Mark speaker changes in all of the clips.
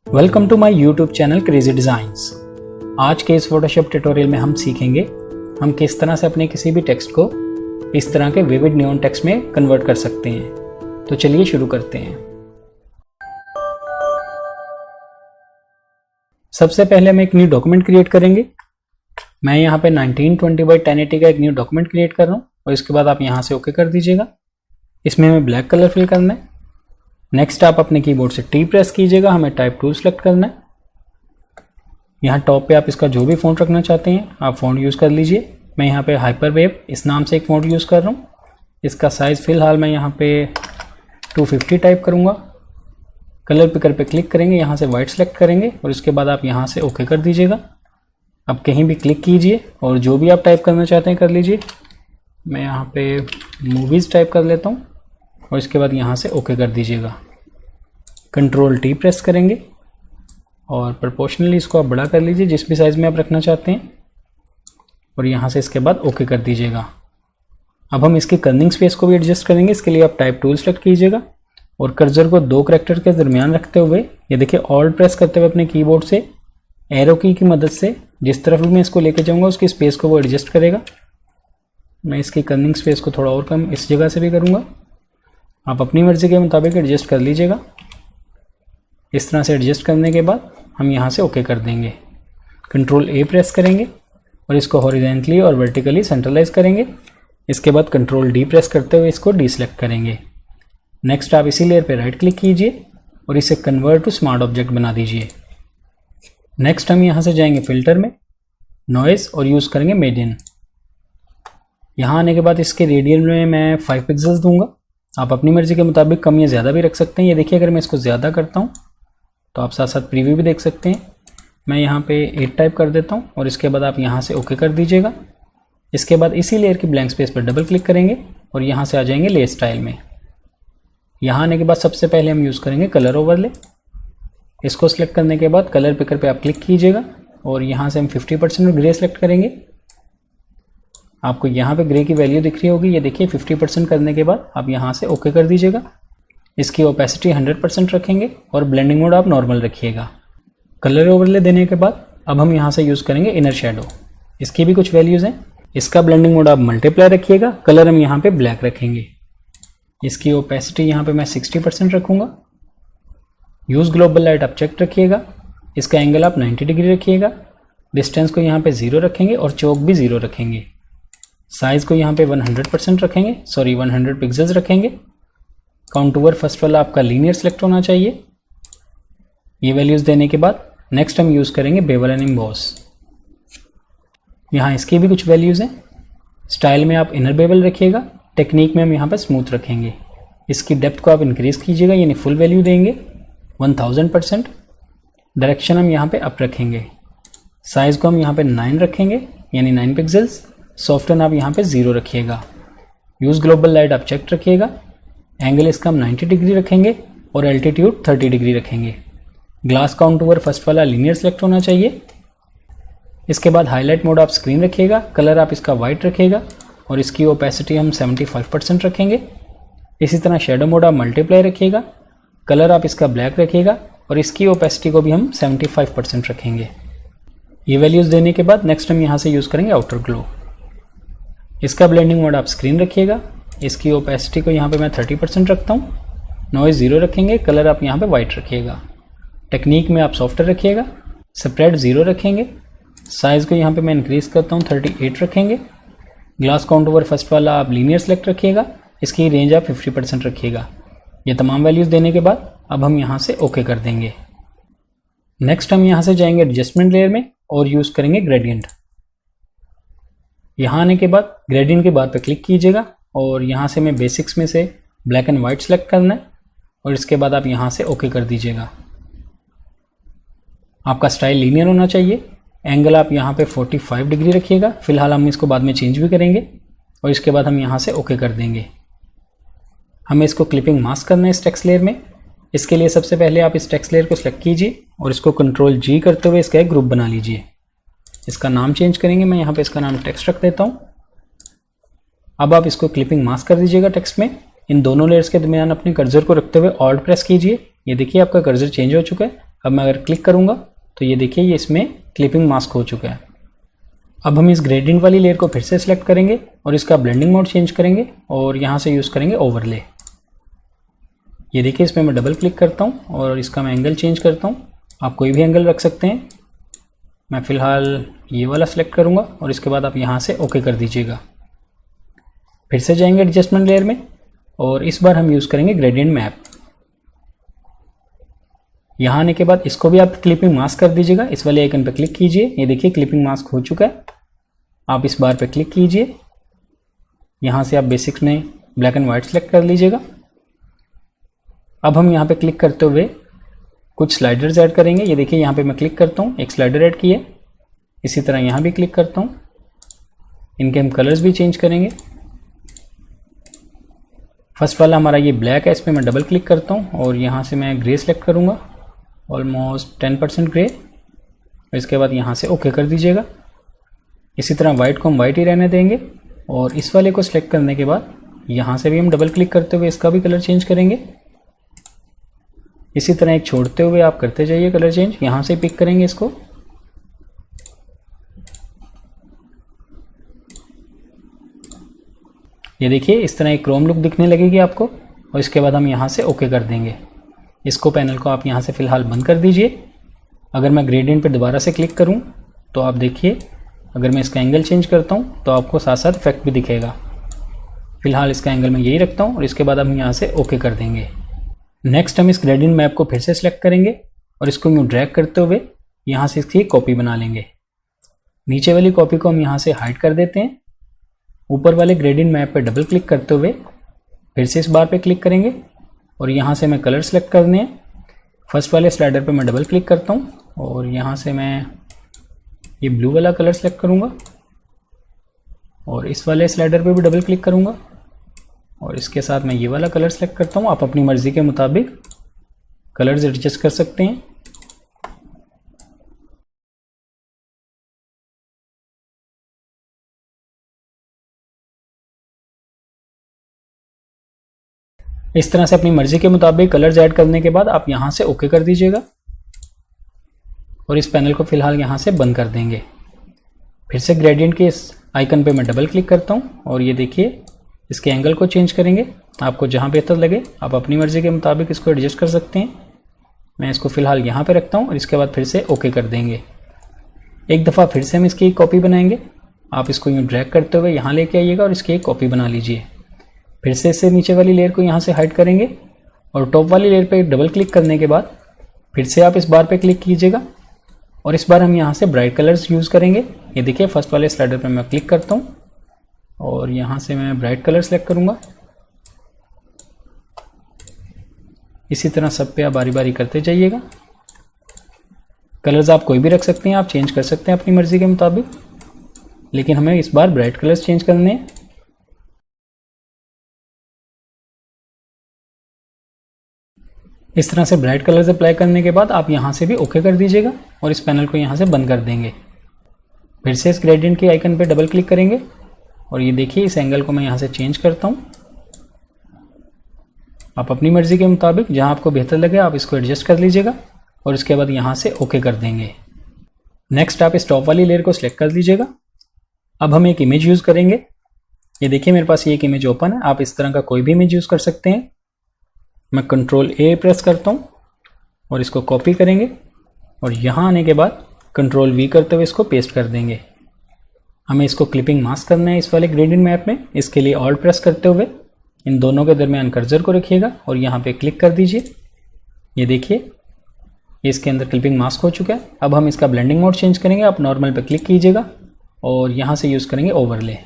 Speaker 1: Welcome to my YouTube channel crazy designs. आज के इस फोटोशॉप ट्यूटोरियल में हम सीखेंगे हम किस तरह से अपने किसी भी टेक्स्ट को इस तरह के विविड नियॉन टेक्स्ट में कन्वर्ट कर सकते हैं। तो चलिए शुरू करते हैं। सबसे पहले हम एक न्यू डॉक्यूमेंट क्रिएट करेंगे। मैं यहाँ पे 1920x1080 का एक न्यू डॉक्यूमेंट क्रिएट कर रहा हूँ और इसके बाद आप यहाँ से ओके कर दीजिएगा। इसमें हमें ब्लैक कलर फिल करना है। नेक्स्ट आप अपने कीबोर्ड से टी प्रेस कीजिएगा, हमें टाइप टूल सेलेक्ट करना है। यहाँ टॉप पे आप इसका जो भी फ़ॉन्ट रखना चाहते हैं आप फ़ॉन्ट यूज़ कर लीजिए। मैं यहाँ पे हाइपरवेव इस नाम से एक फ़ॉन्ट यूज़ कर रहा हूँ। इसका साइज़ फ़िलहाल मैं यहाँ पे 250 टाइप करूँगा। कलर पिकर पे क्लिक करेंगे, यहाँ से वाइट सेलेक्ट करेंगे और इसके बाद आप यहाँ से ओके कर दीजिएगा। अब कहीं भी क्लिक कीजिए और जो भी आप टाइप करना चाहते हैं कर लीजिए। मैं यहाँ पे मूवीज़ टाइप कर लेता हूँ और इसके बाद यहाँ से ओके कर दीजिएगा। कंट्रोल टी प्रेस करेंगे और प्रोपोर्शनली इसको आप बड़ा कर लीजिए जिस भी साइज़ में आप रखना चाहते हैं और यहाँ से इसके बाद ओके कर दीजिएगा। अब हम इसकी कर्निंग स्पेस को भी एडजस्ट करेंगे। इसके लिए आप टाइप टूल सेलेक्ट कीजिएगा और कर्सर को दो करैक्टर के दरमियान रखते हुए ये देखिए ऑल्ट प्रेस करते हुए अपने कीबोर्ड से एरो की मदद से जिस तरफ भी मैं इसको लेके जाऊँगा उसकी स्पेस को वो एडजस्ट करेगा। मैं इसकी कर्निंग स्पेस को थोड़ा और कम इस जगह से भी करूँगा। आप अपनी मर्ज़ी के मुताबिक एडजस्ट कर लीजिएगा। इस तरह से एडजस्ट करने के बाद हम यहाँ से ओके कर देंगे। कंट्रोल ए प्रेस करेंगे और इसको हॉरिजॉन्टली और वर्टिकली सेंट्रलाइज करेंगे। इसके बाद कंट्रोल डी प्रेस करते हुए इसको डीसेलेक्ट करेंगे। नेक्स्ट आप इसी लेयर पे राइट क्लिक कीजिए और इसे कन्वर्ट टू स्मार्ट ऑब्जेक्ट बना दीजिए। नेक्स्ट हम यहाँ से जाएंगे फिल्टर में, नॉइज़ और यूज़ करेंगे मीडियन। यहाँ आने के बाद इसके रेडियन में मैं 5 पिक्सल्स दूंगा। आप अपनी मर्ज़ी के मुताबिक कम या ज़्यादा भी रख सकते हैं। ये देखिए अगर मैं इसको ज़्यादा करता हूँ तो आप साथ साथ प्रीव्यू भी देख सकते हैं। मैं यहाँ पे 8 टाइप कर देता हूँ और इसके बाद आप यहाँ से ओके कर दीजिएगा। इसके बाद इसी लेयर की ब्लैंक स्पेस पर डबल क्लिक करेंगे और यहाँ से आ जाएंगे लेयर स्टाइल में। यहाँ आने के बाद सबसे पहले हम यूज़ करेंगे कलर ओवरले। इसको सिलेक्ट करने के बाद कलर पिकर पर आप क्लिक कीजिएगा और यहाँ से हम 50% ग्रे सेलेक्ट करेंगे। आपको यहाँ पे ग्रे की वैल्यू दिख रही होगी, ये देखिए 50% करने के बाद आप यहाँ से ओके कर दीजिएगा। इसकी ओपेसिटी 100% रखेंगे और ब्लेंडिंग मोड आप नॉर्मल रखिएगा। कलर ओवरले देने के बाद अब हम यहाँ से यूज़ करेंगे इनर शेडो। इसकी भी कुछ वैल्यूज़ हैं। इसका ब्लेंडिंग मोड आप मल्टीप्लाई रखिएगा। कलर हम यहाँ पे ब्लैक रखेंगे। इसकी ओपेसिटी यहाँ पे मैं 60% रखूँगा। यूज़ ग्लोबल लाइट आप चेक रखिएगा। इसका एंगल आप 90 डिग्री रखिएगा। डिस्टेंस को यहाँ पे 0 रखेंगे और चौक भी 0 रखेंगे। साइज़ को यहाँ पे 100% रखेंगे, 100 पिक्सल्स रखेंगे। काउंटूवर फर्स्ट वाला आपका लीनियर सेलेक्ट होना चाहिए। ये वैल्यूज़ देने के बाद नेक्स्ट हम यूज़ करेंगे बेवल एंड एम्बॉस। यहाँ इसकी भी कुछ वैल्यूज़ हैं। स्टाइल में आप इनर बेवल रखिएगा। टेक्निक में हम यहाँ पे स्मूथ रखेंगे। इसकी डेप्थ को आप इंक्रीज़ कीजिएगा यानी फुल वैल्यू देंगे 1000%। डायरेक्शन हम यहाँ पे अप रखेंगे। साइज़ को हम यहाँ पे 9 रखेंगे यानी 9 पिक्सल्स। सॉफ्टवेयर आप यहाँ पे 0 रखिएगा। यूज़ ग्लोबल लाइट आप चेक रखिएगा। एंगल इसका हम 90 डिग्री रखेंगे और एल्टीट्यूड 30 डिग्री रखेंगे। ग्लास काउंटूवर फर्स्ट वाला लीनियर सेलेक्ट होना चाहिए। इसके बाद हाईलाइट मोड आप स्क्रीन रखिएगा। कलर आप इसका वाइट रखिएगा और इसकी ओपेसिटी हम 75% रखेंगे। इसी तरह शेडो मोड आप मल्टीप्लाई रखिएगा। कलर आप इसका ब्लैक रखिएगा और इसकी ओपेसिटी को भी हम 75% रखेंगे। ये वैल्यूज़ देने के बाद नेक्स्ट हम यहाँ से यूज़ करेंगे आउटर ग्लो। इसका ब्लेंडिंग मोड आप स्क्रीन रखिएगा। इसकी ओपेसिटी को यहाँ पे मैं 30% रखता हूँ। नॉइज़ 0 रखेंगे। कलर आप यहाँ पे वाइट रखिएगा। टेक्निक में आप सॉफ्टवेयर रखिएगा। स्प्रेड 0 रखेंगे। साइज़ को यहाँ पे मैं इंक्रीज़ करता हूँ, 38 रखेंगे। ग्लास काउंटूवर फर्स्ट वाला आप लीनियर सेलेक्ट रखिएगा। इसकी रेंज आप 50% रखिएगा। ये तमाम वैल्यूज़ देने के बाद अब हम यहाँ से ओके कर देंगे। नेक्स्ट हम यहाँ से जाएंगे एडजस्टमेंट लेयर में और यूज़ करेंगे ग्रेडियंट। यहाँ आने के बाद ग्रेडियंट के बार पे क्लिक कीजिएगा और यहाँ से मैं बेसिक्स में से ब्लैक एंड वाइट सेलेक्ट करना है और इसके बाद आप यहाँ से ओके कर दीजिएगा। आपका स्टाइल लीनियर होना चाहिए। एंगल आप यहाँ पे 45 डिग्री रखिएगा। फिलहाल हम इसको बाद में चेंज भी करेंगे और इसके बाद हम यहाँ से ओके कर देंगे। हमें इसको क्लिपिंग मास्क करना है इस टेक्स्ट लेयर में। इसके लिए सबसे पहले आप इस टेक्स्ट लेयर को सिलेक्ट कीजिए और इसको कंट्रोल जी करते हुए इसका एक ग्रुप बना लीजिए। इसका नाम चेंज करेंगे। मैं यहाँ पे इसका नाम टेक्स्ट रख देता हूँ। अब आप इसको क्लिपिंग मास्क कर दीजिएगा टेक्स्ट में। इन दोनों लेयर्स के दरमियान अपने कर्सर को रखते हुए ऑल्ट प्रेस कीजिए। ये देखिए आपका कर्सर चेंज हो चुका है। अब मैं अगर क्लिक करूँगा तो ये देखिए ये इसमें क्लिपिंग मास्क हो चुका है। अब हम इस ग्रेडियंट वाली लेयर को फिर से सिलेक्ट करेंगे और इसका ब्लेंडिंग मोड चेंज करेंगे और यहाँ से यूज़ करेंगे ओवरले। ये देखिए इसमें मैं डबल क्लिक करता हूँ और इसका मैं एंगल चेंज करता हूँ। आप कोई भी एंगल रख सकते हैं। मैं फ़िलहाल ये वाला सिलेक्ट करूँगा और इसके बाद आप यहाँ से ओके कर दीजिएगा। फिर से जाएंगे एडजस्टमेंट लेयर में और इस बार हम यूज़ करेंगे ग्रेडियंट मैप। यहाँ आने के बाद इसको भी आप क्लिपिंग मास्क कर दीजिएगा। इस वाले आइकन पर क्लिक कीजिए। ये देखिए क्लिपिंग मास्क हो चुका है। आप इस बार पे क्लिक कीजिए। यहाँ से आप बेसिक्स में ब्लैक एंड वाइट सेलेक्ट कर लीजिएगा। अब हम यहाँ पे क्लिक करते हुए कुछ स्लाइडर्स ऐड करेंगे। ये देखिए यहाँ पे मैं क्लिक करता हूँ, एक स्लाइडर ऐड किए। इसी तरह यहाँ भी क्लिक करता हूँ। इनके हम कलर्स भी चेंज करेंगे। फर्स्ट वाला हमारा ये ब्लैक है, इस पर मैं डबल क्लिक करता हूँ और यहाँ से मैं ग्रे सेलेक्ट करूँगा, ऑलमोस्ट 10% ग्रे। और इसके बाद यहाँ से ओके कर दीजिएगा। इसी तरह वाइट को हम वाइट ही रहने देंगे और इस वाले को सिलेक्ट करने के बाद यहाँ से भी हम डबल क्लिक करते हुए इसका भी कलर चेंज करेंगे। इसी तरह एक छोड़ते हुए आप करते जाइए कलर चेंज। यहाँ से पिक करेंगे इसको। ये देखिए इस तरह एक क्रोम लुक दिखने लगेगी आपको और इसके बाद हम यहाँ से ओके कर देंगे। इसको पैनल को आप यहाँ से फ़िलहाल बंद कर दीजिए। अगर मैं ग्रेडियंट पर दोबारा से क्लिक करूँ तो आप देखिए अगर मैं इसका एंगल चेंज करता हूँ तो आपको साथ साथ इफेक्ट भी दिखेगा। फिलहाल इसका एंगल मैं यही रखता हूँ और इसके बाद हम यहाँ से ओके कर देंगे। नेक्स्ट हम इस ग्रेडियंट मैप को फिर से सिलेक्ट करेंगे और इसको यूँ ड्रैग करते हुए यहाँ से इसकी कॉपी बना लेंगे। नीचे वाली कॉपी को हम यहाँ से हाइड कर देते हैं। ऊपर वाले ग्रेडियंट मैप पर डबल क्लिक करते हुए फिर से इस बार पे क्लिक करेंगे और यहाँ से मैं कलर सेलेक्ट करने हैं। फर्स्ट वाले स्लाइडर पे मैं डबल क्लिक करता हूँ और यहाँ से मैं ये ब्लू वाला कलर सेलेक्ट करूँगा और इस वाले स्लाइडर पे भी डबल क्लिक करूँगा और इसके साथ मैं ये वाला कलर सेलेक्ट करता हूँ। आप अपनी मर्ज़ी के मुताबिक कलर्स एडजस्ट कर सकते हैं। इस तरह से अपनी मर्ज़ी के मुताबिक कलर्स ऐड करने के बाद आप यहाँ से ओके कर दीजिएगा और इस पैनल को फ़िलहाल यहाँ से बंद कर देंगे। फिर से ग्रेडियंट के इस आइकन पे मैं डबल क्लिक करता हूँ और ये देखिए इसके एंगल को चेंज करेंगे। आपको जहाँ बेहतर लगे आप अपनी मर्ज़ी के मुताबिक इसको एडजस्ट कर सकते हैं। मैं इसको फ़िलहाल यहाँ पे रखता हूँ और इसके बाद फिर से ओके कर देंगे। एक दफ़ा फिर से हम इसकी एक कॉपी बनाएंगे। आप इसको यूँ ड्रैग करते हुए यहाँ लेके आइएगा और इसकी एक कॉपी बना लीजिए। फिर से इससे नीचे वाली लेयर को यहाँ से हाइड करेंगे और टॉप वाली लेयर पे डबल क्लिक करने के बाद फिर से आप इस बार पे क्लिक कीजिएगा और इस बार हम यहाँ से ब्राइट कलर्स यूज़ करेंगे। ये देखिए फर्स्ट वाले स्लाइडर पे मैं क्लिक करता हूँ और यहाँ से मैं ब्राइट कलर सेलेक्ट करूँगा। इसी तरह सब पे आप बारी बारी करते जाइएगा। कलर्स आप कोई भी रख सकते हैं, आप चेंज कर सकते हैं अपनी मर्ज़ी के मुताबिक, लेकिन हमें इस बार ब्राइट कलर्स चेंज करने हैं। इस तरह से ब्राइट कलर्स अप्लाई करने के बाद आप यहाँ से भी ओके कर दीजिएगा और इस पैनल को यहाँ से बंद कर देंगे। फिर से इस ग्रेडियंट के आइकन पे डबल क्लिक करेंगे और ये देखिए इस एंगल को मैं यहाँ से चेंज करता हूँ। आप अपनी मर्ज़ी के मुताबिक जहाँ आपको बेहतर लगे आप इसको एडजस्ट कर लीजिएगा और इसके बाद यहाँ से ओके कर देंगे। नेक्स्ट आप इस टॉप वाली लेयर को सिलेक्ट कर लीजिएगा। अब हम एक इमेज यूज़ करेंगे। ये देखिए मेरे पास ये एक इमेज ओपन है। आप इस तरह का कोई भी इमेज यूज़ कर सकते हैं। मैं कंट्रोल ए प्रेस करता हूँ और इसको कॉपी करेंगे और यहाँ आने के बाद कंट्रोल वी करते हुए इसको पेस्ट कर देंगे। हमें इसको क्लिपिंग मास्क करना है इस वाले ग्रेडियंट मैप में। इसके लिए ऑल्ट प्रेस करते हुए इन दोनों के दरमियान कर्सर को रखिएगा और यहाँ पे क्लिक कर दीजिए। ये देखिए इसके अंदर क्लिपिंग मास्क हो चुका है। अब हम इसका ब्लेंडिंग मोड चेंज करेंगे। आप नॉर्मल पे क्लिक कीजिएगा और यहाँ से यूज़ करेंगे ओवरले।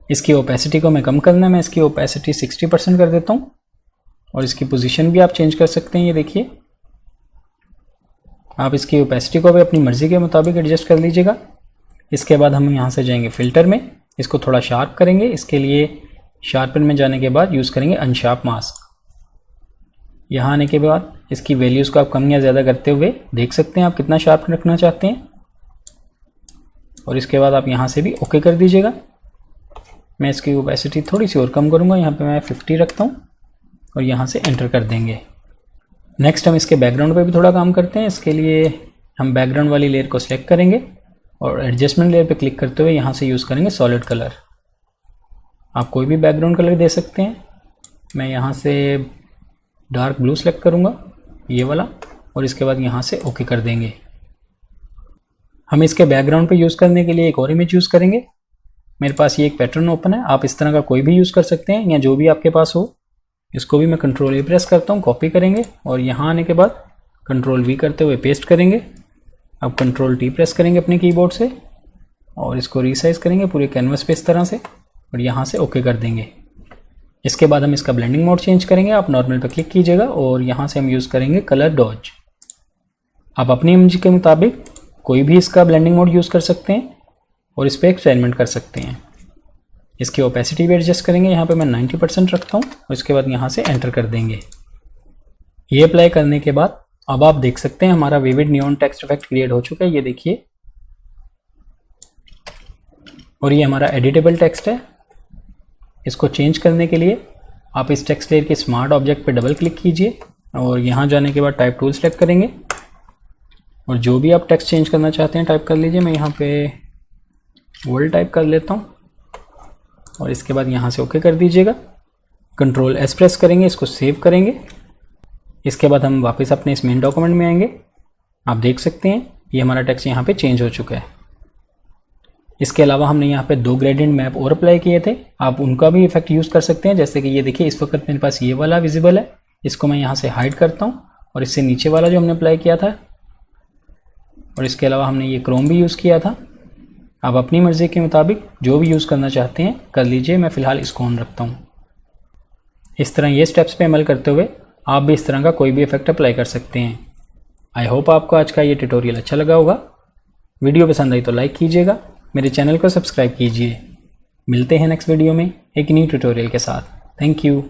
Speaker 1: इसकी ओपेसिटी को मैं कम करना है। मैं इसकी ओपेसिटी 60% कर देता हूँ और इसकी पोजीशन भी आप चेंज कर सकते हैं। ये देखिए आप इसकी ओपेसिटी को भी अपनी मर्ज़ी के मुताबिक एडजस्ट कर लीजिएगा। इसके बाद हम यहाँ से जाएंगे फ़िल्टर में, इसको थोड़ा शार्प करेंगे। इसके लिए शार्पन में जाने के बाद यूज़ करेंगे अनशार्प मास्क। यहाँ आने के बाद इसकी वैल्यूज़ को आप कम या ज़्यादा करते हुए देख सकते हैं आप कितना शार्प रखना चाहते हैं और इसके बाद आप यहाँ से भी ओके कर दीजिएगा। मैं इसकी ओपेसिटी थोड़ी सी और कम करूँगा। यहाँ पे मैं 50 रखता हूँ और यहाँ से एंटर कर देंगे। नेक्स्ट हम इसके बैकग्राउंड पे भी थोड़ा काम करते हैं। इसके लिए हम बैकग्राउंड वाली लेयर को सिलेक्ट करेंगे और एडजस्टमेंट लेयर पे क्लिक करते हुए यहाँ से यूज़ करेंगे सॉलिड कलर। आप कोई भी बैकग्राउंड कलर दे सकते हैं। मैं यहाँ से डार्क ब्लू सेलेक्ट करूँगा, ये वाला, और इसके बाद यहाँ से ओके कर देंगे। हम इसके बैकग्राउंड पे यूज़ करने के लिए एक और इमेज यूज़ करेंगे। मेरे पास ये एक पैटर्न ओपन है, आप इस तरह का कोई भी यूज़ कर सकते हैं या जो भी आपके पास हो। इसको भी मैं कंट्रोल A प्रेस करता हूँ, कॉपी करेंगे और यहाँ आने के बाद कंट्रोल V करते हुए पेस्ट करेंगे। अब कंट्रोल T प्रेस करेंगे अपने कीबोर्ड से और इसको रीसाइज करेंगे पूरे कैनवस पे इस तरह से और यहाँ से ओके कर देंगे। इसके बाद हम इसका ब्लेंडिंग मोड चेंज करेंगे। आप नॉर्मल पे क्लिक कीजिएगा और यहाँ से हम यूज़ करेंगे कलर डॉज। आप अपनी इमेज के मुताबिक कोई भी इसका ब्लेंडिंग मोड यूज़ कर सकते हैं और इस पर एक्सपेरिमेंट कर सकते हैं। इसकी ओपेसिटी भी एडजस्ट करेंगे। यहाँ पे मैं 90% रखता हूँ और इसके बाद यहाँ से एंटर कर देंगे। ये अप्लाई करने के बाद अब आप देख सकते हैं हमारा vivid neon text effect create हो चुका है, ये देखिए। और ये हमारा एडिटेबल टेक्स्ट है। इसको चेंज करने के लिए आप इस टेक्स्ट लेयर के स्मार्ट ऑब्जेक्ट पे डबल क्लिक कीजिए और यहाँ जाने के बाद टाइप टूल सेलेक्ट करेंगे और जो भी आप टेक्स्ट चेंज करना चाहते हैं टाइप कर लीजिए। मैं यहाँ पे वर्ल्ड टाइप कर लेता हूँ और इसके बाद यहाँ से ओके कर दीजिएगा। कंट्रोल S प्रेस करेंगे, इसको सेव करेंगे। इसके बाद हम वापस अपने इस मेन डॉक्यूमेंट में आएंगे। आप देख सकते हैं ये हमारा टेक्स्ट यहाँ पे चेंज हो चुका है। इसके अलावा हमने यहाँ पे 2 ग्रेडियंट मैप और अप्लाई किए थे, आप उनका भी इफेक्ट यूज़ कर सकते हैं। जैसे कि ये देखिए इस वक्त मेरे पास ये वाला विजिबल है, इसको मैं यहाँ से हाइड करता हूँ और इससे नीचे वाला जो हमने अप्लाई किया था, और इसके अलावा हमने ये क्रोम भी यूज़ किया था। आप अपनी मर्ज़ी के मुताबिक जो भी यूज़ करना चाहते हैं कर लीजिए। मैं फ़िलहाल इसको ऑन रखता हूँ। इस तरह ये स्टेप्स पे अमल करते हुए आप भी इस तरह का कोई भी इफेक्ट अप्लाई कर सकते हैं। आई होप आपको आज का ये ट्यूटोरियल अच्छा लगा होगा। वीडियो पसंद आई तो लाइक कीजिएगा, मेरे चैनल को सब्सक्राइब कीजिए। मिलते हैं नेक्स्ट वीडियो में एक न्यू ट्यूटोरियल के साथ। Thank you.